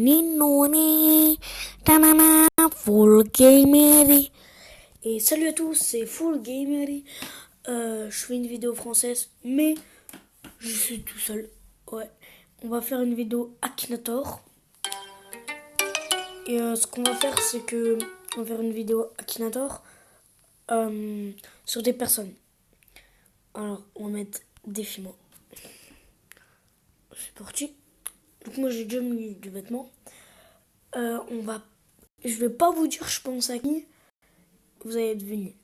Ninoni, tanana, Full Gamery. Et salut à tous, c'est Full Gamery. Je fais une vidéo française, mais je suis tout seul. Ouais, on va faire une vidéo Akinator. Et ce qu'on va faire, c'est que on va faire une vidéo Akinator sur des personnes. Alors, on va mettre défi-moi. C'est parti. Donc moi j'ai déjà mis du vêtement. Je vais pas vous dire je pense à qui. Vous allez deviner.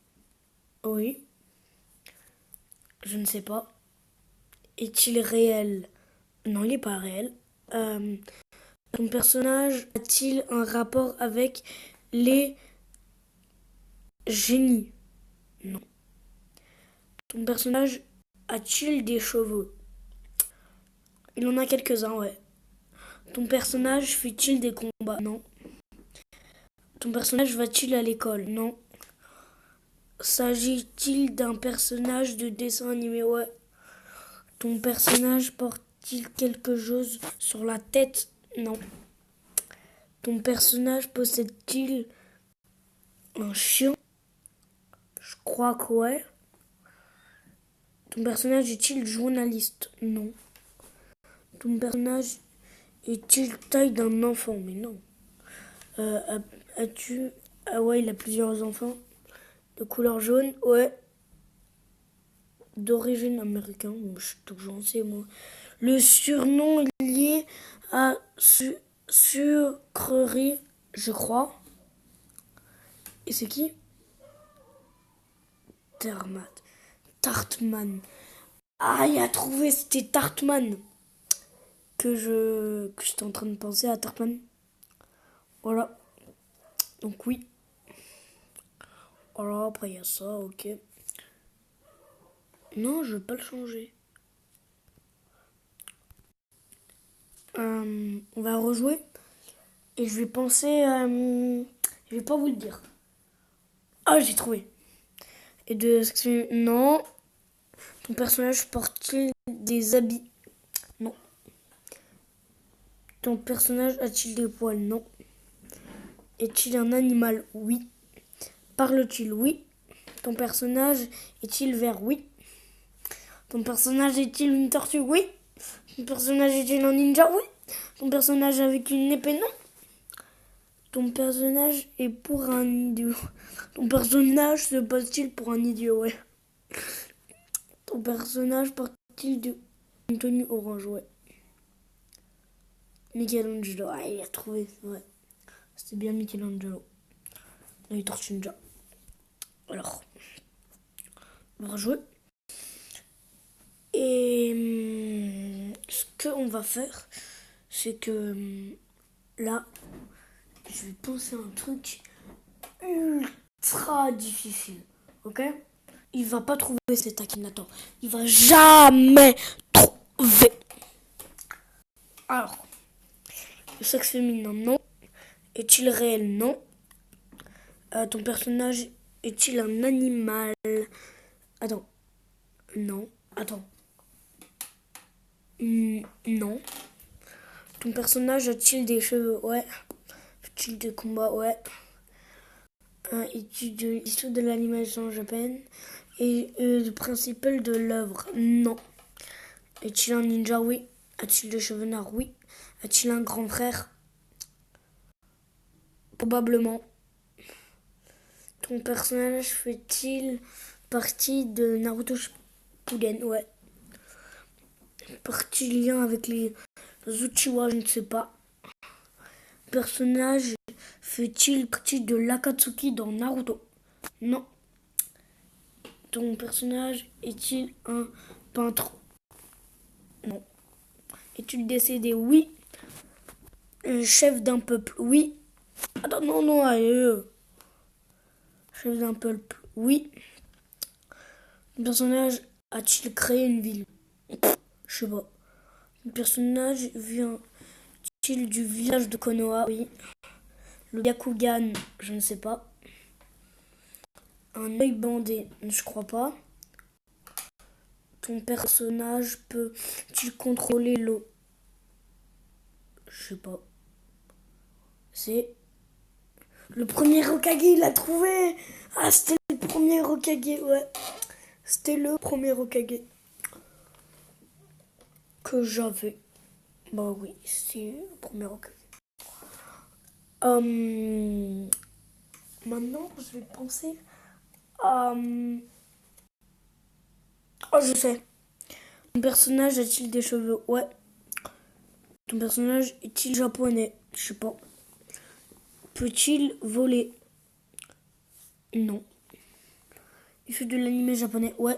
Oui. Je ne sais pas. Est-il réel? Non, il n'est pas réel. Ton personnage a-t-il un rapport avec les génies? Non. Ton personnage a-t-il des cheveux? Il en a quelques-uns, ouais. Ton personnage fait-il des combats? Non. Ton personnage va-t-il à l'école? Non. S'agit-il d'un personnage de dessin animé? Ouais. Ton personnage porte-t-il quelque chose sur la tête? Non. Ton personnage possède-t-il un chien? Je crois que ouais. Ton personnage est-il journaliste? Non. Ton personnage est-il taille d'un enfant? Mais non. As-tu... Ah ouais, il a plusieurs enfants. De couleur jaune? Ouais. D'origine américaine? Je suis toujours sais, moi. Le surnom est lié à sucrerie, je crois. Et c'est qui? Tartman. Ah, il a trouvé, c'était Tartman. Que j'étais en train de penser à Tartman. Voilà. Donc oui. Voilà, après il y a ça, ok. Non, je vais pas le changer. On va rejouer. Et je vais penser... je vais pas vous le dire. Ah, j'ai trouvé. Et non. Ton personnage porte-t-il des habits? Non. Ton personnage a-t-il des poils? Non. Est-il un animal? Oui. Parle-t-il? Oui. Ton personnage est-il vert? Oui. Ton personnage est-il une tortue? Oui. Ton personnage est-il un ninja? Oui. Ton personnage avec une épée? Non. Ton personnage est pour un idiot. Ton personnage se passe-t-il pour un idiot? Ouais. Ton personnage porte-t-il une tenue orange? Ouais. Michelangelo. Ah, il a trouvé. Ouais. C'était bien Michelangelo. Les tortues ninja. Alors, on va rejouer. Et ce qu'on va faire, c'est que là, je vais penser à un truc ultra difficile. Ok? Il va pas trouver cet Akinator. Il va jamais trouver. Alors, le sexe féminin, non. Est-il réel? Non. Ton personnage est-il un animal? Attends. Non. Attends. Non. Ton personnage a-t-il des cheveux? Ouais. Fait-il des combats? Ouais. Étude l'histoire de l'animation japonaise et le principal de l'œuvre? Non. Est-il un ninja? Oui. A-t-il des cheveux noirs? Oui. A-t-il un grand frère? Probablement. Ton personnage fait-il partie de Naruto Shippuden? Ouais. Partie lien avec les Uchiwa? Je ne sais pas. Personnage fait-il partie de l'Akatsuki dans Naruto? Non. Ton personnage est-il un peintre? Non. Es-tu décédé? Oui. Chef d'un peuple? Oui. Attends, non, allez. Chef d'un peuple? Oui. Ton personnage a-t-il créé une ville? Je sais pas. Ton personnage vient-il du village de Konoha? Oui. Le Byakugan? Je ne sais pas. Un œil bandé? Je crois pas. Ton personnage peut-il contrôler l'eau? Je sais pas. C'est le premier Hokage, il l'a trouvé. Ah, c'était le premier Hokage, ouais. C'était le premier Hokage que j'avais. Bah oui, c'est le premier Hokage. Maintenant, je vais penser à... Oh, je sais. Ton personnage a-t-il des cheveux? Ouais. Ton personnage est-il japonais? Je sais pas. Peut-il voler? Non. Il fait de l'anime japonais? Ouais.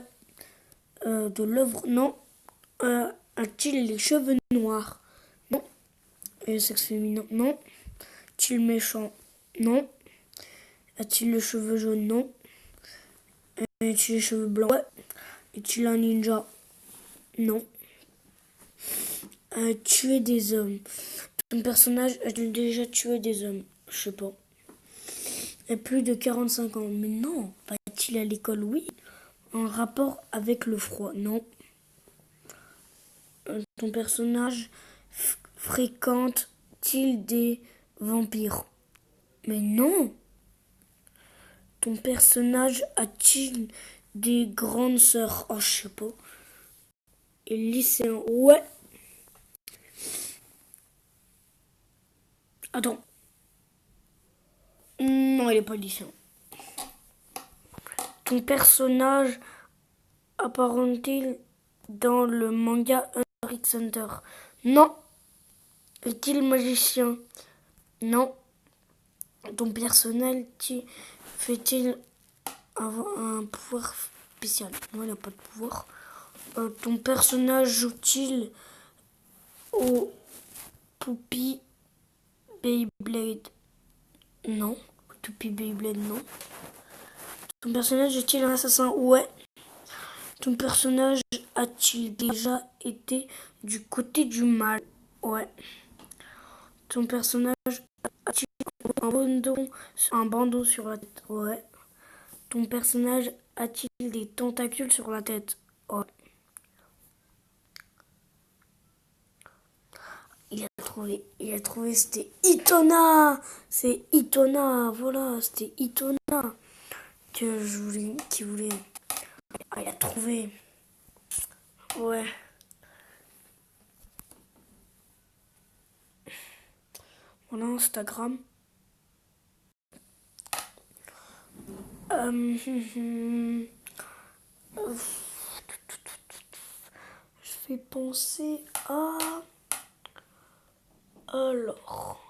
De l'œuvre? Non. A-t-il les cheveux noirs? Non. Et le sexe féminin? Non. Est-il méchant? Non. A-t-il les cheveux jaunes? Non. A-t-il les cheveux blancs? Ouais. Est-il un ninja? Non. Tuer des hommes. Ton personnage a-t-il déjà tué des hommes? Je sais pas. Et plus de 45 ans. Mais non. Va-t-il à l'école? Oui. En rapport avec le froid? Non. Ton personnage fréquente-t-il des vampires? Mais non. Ton personnage a-t-il des grandes sœurs? Oh, je sais pas. Et lycéen? Ouais. Attends. Non, il est pas lycéen. Ton personnage apparente-t-il dans le manga Hunter x Hunter? Non. Est-il magicien? Non. Ton personnage fait-il avoir un pouvoir spécial? Non, il n'a pas de pouvoir. Ton personnage joue-t-il au Poupie Beyblade? Non. Poupie Beyblade, non. Ton personnage est-il un assassin? Ouais. Ton personnage a-t-il déjà été du côté du mal? Ouais. Ton personnage a-t-il un bandeau sur la tête? Ouais. Ton personnage a-t-il des tentacules sur la tête? Ouais. Il a trouvé, c'était Itona! C'est Itona, voilà, c'était Itona qui voulait. Ah, il a trouvé. Ouais. Voilà, Instagram. Je vais penser à... Alors...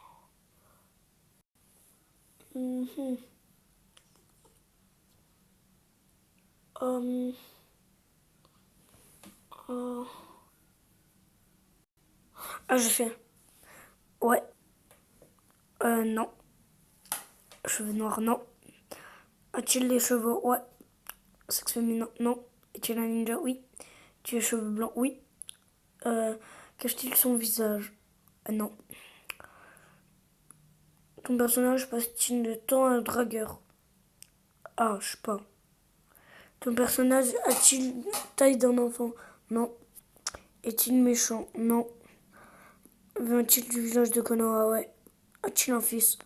Ah, je fais. Ouais. Non. Cheveux noirs, non. A-t-il les cheveux? Ouais. Sexe féminin? Non. Est-il un ninja? Oui. A-t-il les cheveux blancs? Oui. Cache-t-il son visage? Non. Ton personnage passe-t-il de temps à un dragueur? Ah, je sais pas. Ton personnage a-t-il taille d'un enfant? Non. Est-il méchant? Non. Vient-il du village de Konoha? Ouais. A-t-il un fils?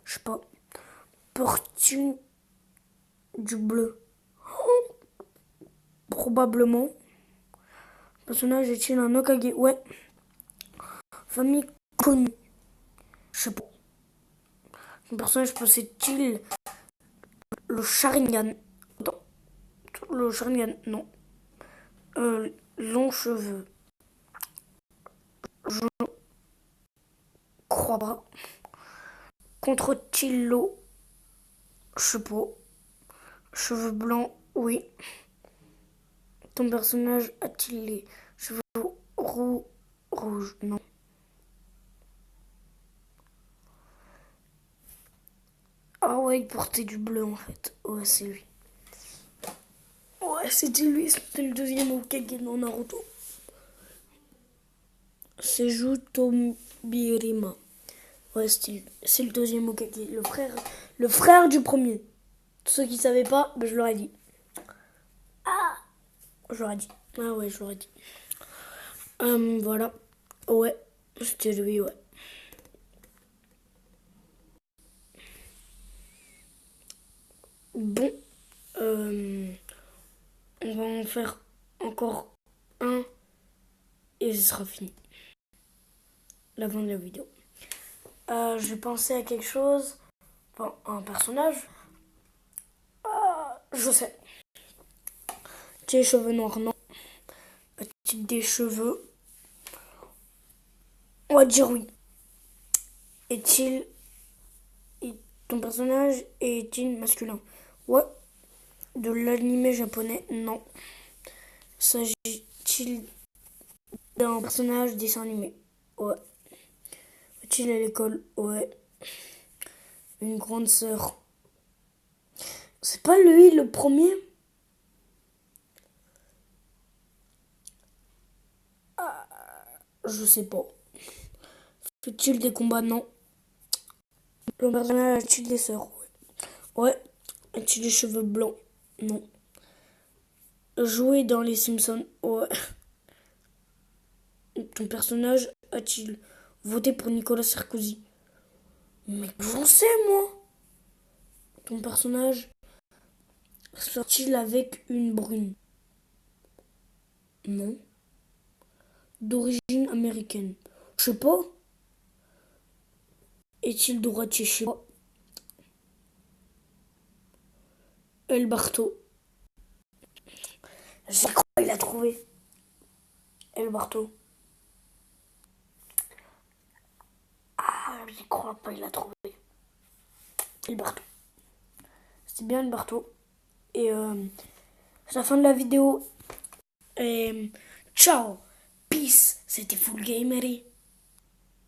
Je sais pas. Porte-t-il du bleu? Probablement. Personnage est-il un Hokage? Ouais. Famille connue? Je sais pas. Ton personnage possède-t-il le Sharingan? Attends. Le Sharingan? Non. Longs cheveux? Je crois pas. Contre-t-il l'eau? Je sais pas. Cheveux blancs? Oui. Ton personnage a-t-il les cheveux rouges? Non. Ah ouais, il portait du bleu en fait. Ouais, c'est lui. Ouais, c'était lui. C'était le deuxième Hokage dans Naruto. C'est Jutobirima. Ouais, c'est le deuxième Hokage. Le frère du premier. Tous ceux qui savaient pas, ben, je leur ai dit. Ah, je leur ai dit. Ah ouais, je leur ai dit. Voilà. Ouais, c'était lui, ouais. Bon, on va en faire encore un et ce sera fini. La fin de la vidéo. Je vais penser à quelque chose. Enfin, un personnage. Je sais. Tu as les cheveux noirs, non. As-tu des cheveux? On va dire oui. Est-il... Ton personnage est-il masculin? Ouais. De l'anime japonais? Non. S'agit-il d'un personnage dessin animé? Ouais. Est-il à l'école? Ouais. Une grande sœur? C'est pas lui le premier? Je sais pas. Fait-il des combats? Non. Le personnage a-t-il des sœurs? Ouais. Ouais. A-t-il des cheveux blancs? Non. Jouer dans les Simpsons? Ouais. Ton personnage a-t-il voté pour Nicolas Sarkozy? Mais j'en sais, moi. Ton personnage sort-il avec une brune? Non. D'origine américaine? Je sais pas. Est-il droitier? Je sais pas. El Barto. J'ai crois qu'il a trouvé. El Barto. Ah, j'y crois pas, il a trouvé. El Barto. C'est bien El Barto. Et c'est la fin de la vidéo. Et ciao. Peace. C'était Full Gamery.